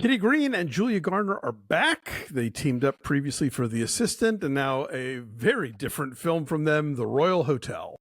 Kitty Green and Julia Garner are back. They teamed up previously for The Assistant, and now a very different film from them, The Royal Hotel.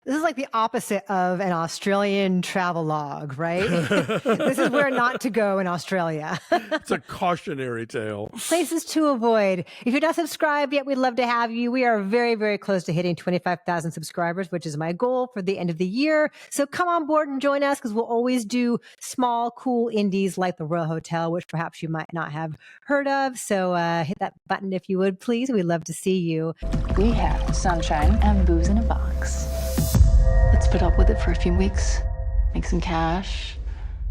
This is like the opposite of an Australian travelogue, right? This is where not to go in Australia. It's a cautionary tale. Places to avoid. If you're not subscribed yet, we'd love to have you. We are very, very close to hitting 25,000 subscribers, which is my goal for the end of the year. So come on board and join us, because we'll always do small, cool indies like The Royal Hotel, which perhaps you might not have heard of. So hit that button if you would, please. We'd love to see you. We have sunshine and booze in a box. Let's put up with it for a few weeks, make some cash.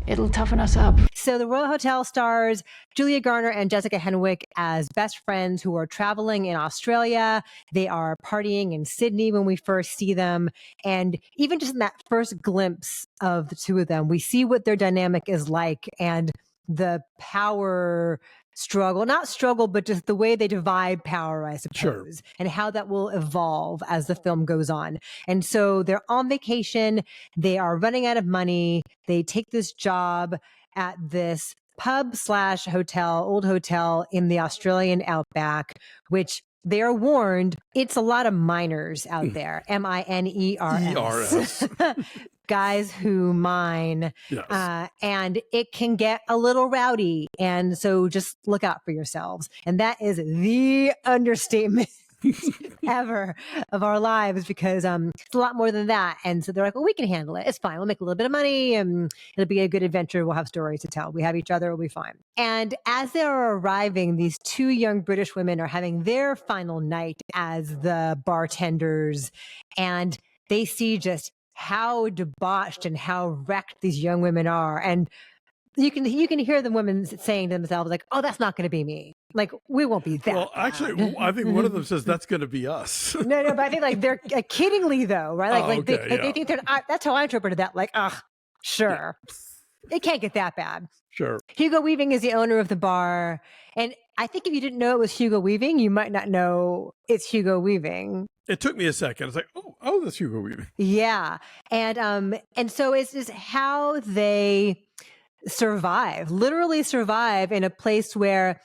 It'll toughen us up. So The Royal Hotel stars Julia Garner and Jessica Henwick as best friends who are traveling in Australia. They are partying in Sydney when we first see them. And even just in that first glimpse of the two of them, we see what their dynamic is like and the power struggle, not struggle, but just the way they divide power, I suppose, Sure. and how that will evolve as the film goes on. And so they're on vacation. They are running out of money. They take this job at this pub/hotel, old hotel in the Australian Outback, which they are warned, it's a lot of miners out there. M-I-N-E-R-S. Guys who mine. Yes. And it can get a little rowdy. And so just look out for yourselves. And that is the understatement ever of our lives, because it's a lot more than that. And so they're like, well, we can handle it. It's fine. We'll make a little bit of money and it'll be a good adventure. We'll have stories to tell. We have each other. We'll be fine. And as they're arriving, these two young British women are having their final night as the bartenders. And they see just how debauched and how wrecked these young women are. And you can hear the women saying to themselves, like, oh, that's not going to be me. Like, we won't be that. Well, actually, I think one of them says that's going to be us. No, but I think like they're kiddingly though, right? They think they're, that's how I interpreted that. Like, sure. Yeah. It can't get that bad. Sure. Hugo Weaving is the owner of the bar. And I think if you didn't know it was Hugo Weaving, you might not know it's Hugo Weaving. It took me a second. It's like, oh, that's Hugo Weaving. Yeah. And so it's just how they literally survive in a place where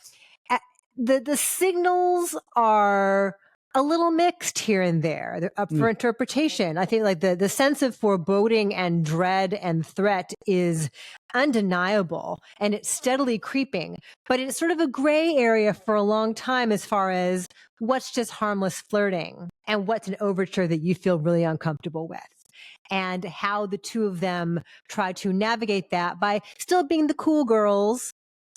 the signals are a little mixed here and there. They're up for interpretation. I think like the sense of foreboding and dread and threat is undeniable, and it's steadily creeping, but it's sort of a gray area for a long time as far as what's just harmless flirting and what's an overture that you feel really uncomfortable with, and how the two of them try to navigate that by still being the cool girls,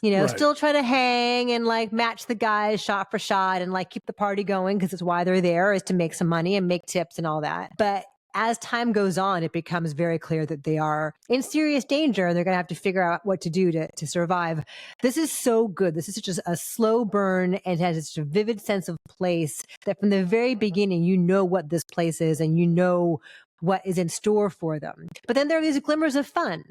right. Still try to hang and like match the guys shot for shot and like keep the party going, because it's why they're there, is to make some money and make tips and all that. But as time goes on, it becomes very clear that they are in serious danger and they're going to have to figure out what to do to survive. This is so good. This is just a slow burn and has such a vivid sense of place that from the very beginning, you know what this place is and you know what is in store for them. But then there are these glimmers of fun,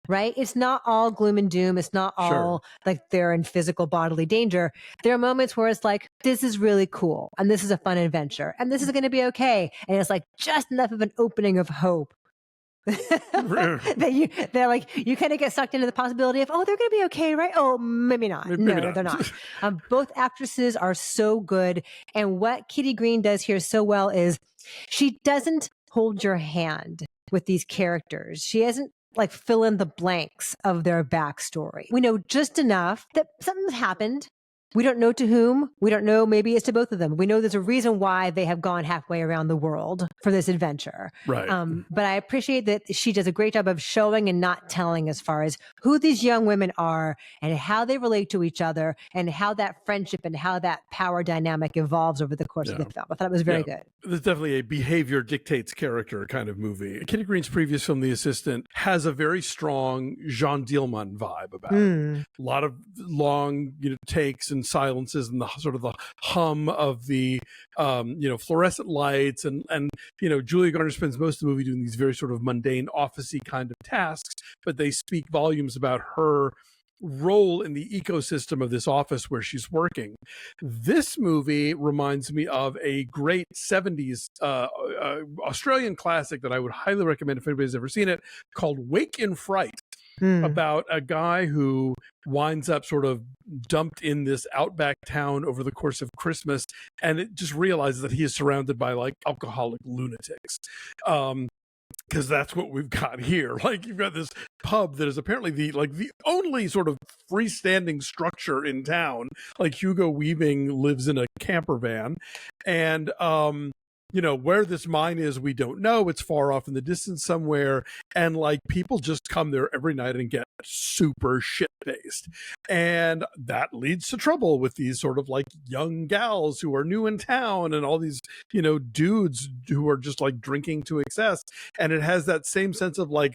right? It's not all gloom and doom. It's not all like they're in physical bodily danger. There are moments where it's like, this is really cool. And this is a fun adventure. And this is going to be okay. And it's like just enough of an opening of hope that you kind of get sucked into the possibility of, oh, they're going to be okay, right? Oh, maybe not. Maybe no, not. They're not. Both actresses are so good. And what Kitty Green does here so well is she doesn't hold your hand with these characters. She hasn't like fill in the blanks of their backstory. We know just enough that something's happened. We don't know to whom. We don't know. Maybe it's to both of them. We know there's a reason why they have gone halfway around the world for this adventure. Right. But I appreciate that she does a great job of showing and not telling as far as who these young women are and how they relate to each other and how that friendship and how that power dynamic evolves over the course of the film. I thought it was very good. There's definitely a behavior dictates character kind of movie. Kitty Green's previous film, The Assistant, has a very strong Jean Dielman vibe about it. A lot of long, takes and silences and the sort of the hum of the fluorescent lights and Julia Garner spends most of the movie doing these very sort of mundane officey kind of tasks, but they speak volumes about her role in the ecosystem of this office where she's working. This movie reminds me of a great 70s Australian classic that I would highly recommend if anybody's ever seen it, called Wake in Fright. about a guy who winds up sort of dumped in this outback town over the course of Christmas, and it just realizes that he is surrounded by like alcoholic lunatics. Because that's what we've got here. Like, you've got this pub that is apparently the only sort of freestanding structure in town. Like, Hugo Weaving lives in a camper van, and you know, where this mine is, we don't know. It's far off in the distance somewhere, and like, people just come there every night and get super shit-faced, and that leads to trouble with these sort of like young gals who are new in town, and all these, you know, dudes who are just like drinking to excess. And it has that same sense of like,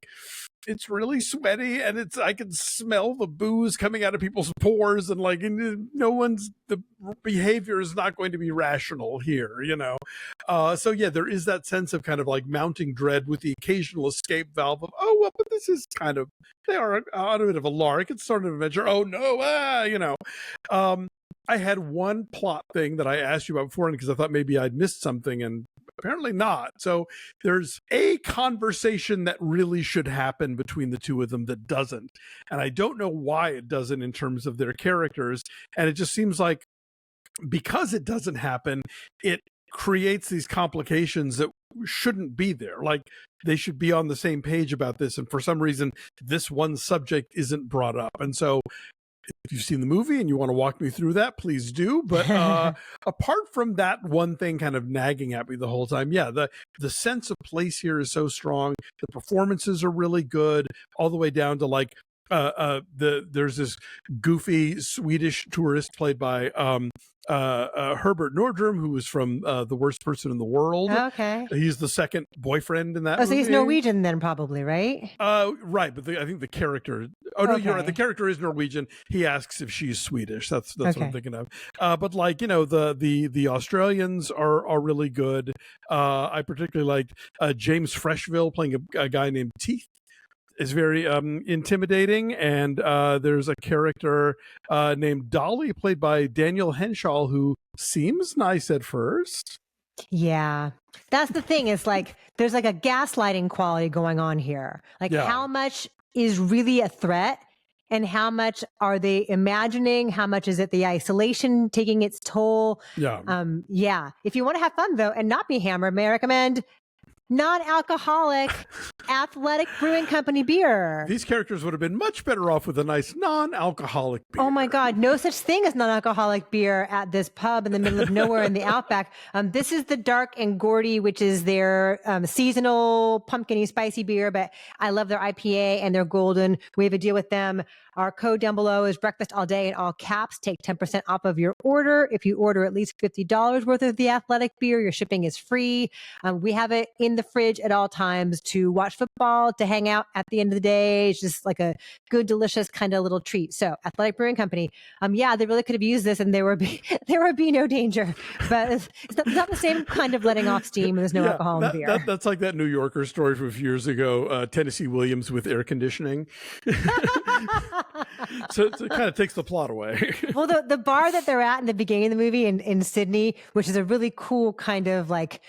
it's really sweaty, and I can smell the booze coming out of people's pores, and like, the behavior is not going to be rational here, you know? So yeah, there is that sense of kind of like mounting dread with the occasional escape valve of, oh, well, but this is kind of, they are on a bit of a lark. It's sort of an adventure. Oh no, you know. I had one plot thing that I asked you about before, because I thought maybe I'd missed something, and apparently not. So there's a conversation that really should happen between the two of them that doesn't. And I don't know why it doesn't in terms of their characters. And it just seems like, because it doesn't happen, it creates these complications that shouldn't be there. Like, they should be on the same page about this. And for some reason, this one subject isn't brought up. And so, if you've seen the movie and you want to walk me through that, please do. But apart from that one thing kind of nagging at me the whole time, yeah, the sense of place here is so strong. The performances are really good, all the way down to like there's this goofy Swedish tourist played by Herbert Nordrum, who was from The Worst Person in the World. Okay. He's the second boyfriend in that movie. So he's Norwegian then, probably, right? Right, but I think the character... Oh, no, you're right. The character is Norwegian. He asks if she's Swedish. That's what I'm thinking of. But like, you know, the Australians are really good. I particularly liked James Freshville playing a guy named Teeth. Is very intimidating, and there's a character named Dolly played by Daniel Henshaw, who seems nice at first. Yeah, that's the thing. It's like there's like a gaslighting quality going on here. Like, how much is really a threat, and how much are they imagining? How much is it the isolation taking its toll? Yeah. If you want to have fun though and not be hammered, may I recommend non-alcoholic Athletic Brewing Company beer. These characters would have been much better off with a nice non-alcoholic beer. Oh my God, no such thing as non-alcoholic beer at this pub in the middle of nowhere in the Outback. This is the Dark and Gordy, which is their seasonal pumpkin-y spicy beer, but I love their IPA and their golden. We have a deal with them. Our code down below is breakfast all day in all caps. Take 10% off of your order. If you order at least $50 worth of the Athletic beer, your shipping is free. We have it in the fridge at all times to watch football, to hang out at the end of the day. It's just like a good, delicious kind of little treat. So Athletic Brewing Company, yeah, they really could have used this and there would be no danger. But it's not the same kind of letting off steam when there's no alcohol in the beer. That's like that New Yorker story from a few years ago, Tennessee Williams with air conditioning. So it kind of takes the plot away. Well, the bar that they're at in the beginning of the movie in Sydney, which is a really cool kind of like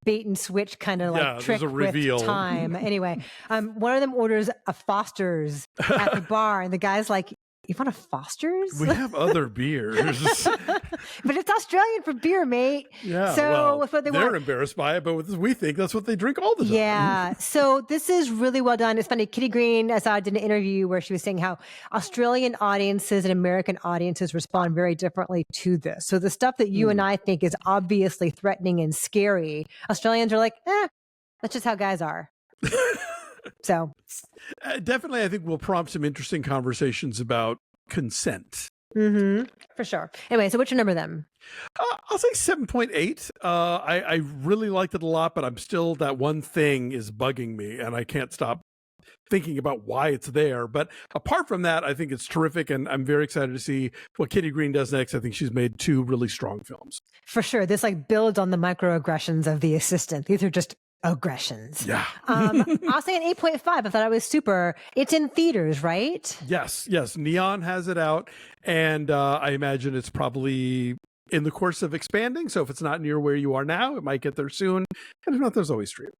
bait and switch kind of like trick with time. Anyway, one of them orders a Foster's at the bar, and the guy's like, "You want a Foster's? We have other beers." But it's Australian for beer, mate. Yeah, so well, what they're embarrassed by it, but we think that's what they drink all the time. Yeah, so this is really well done. It's funny, Kitty Green, as I did an interview where she was saying how Australian audiences and American audiences respond very differently to this. So the stuff that you and I think is obviously threatening and scary, Australians are like, that's just how guys are. So definitely, I think will prompt some interesting conversations about consent. For sure. Anyway, so what's your number then? I'll say 7.8. I really liked it a lot, but I'm still, that one thing is bugging me, and I can't stop thinking about why it's there. But apart from that, I think it's terrific, and I'm very excited to see what Kitty Green does next. I think she's made 2 really strong films. For sure. This like builds on the microaggressions of The Assistant. These are just aggressions. Yeah. I'll say an 8.5. I thought it was super. It's in theaters, right? Yes. Neon has it out, and I imagine it's probably in the course of expanding. So if it's not near where you are now, it might get there soon. And if not, there's always stream.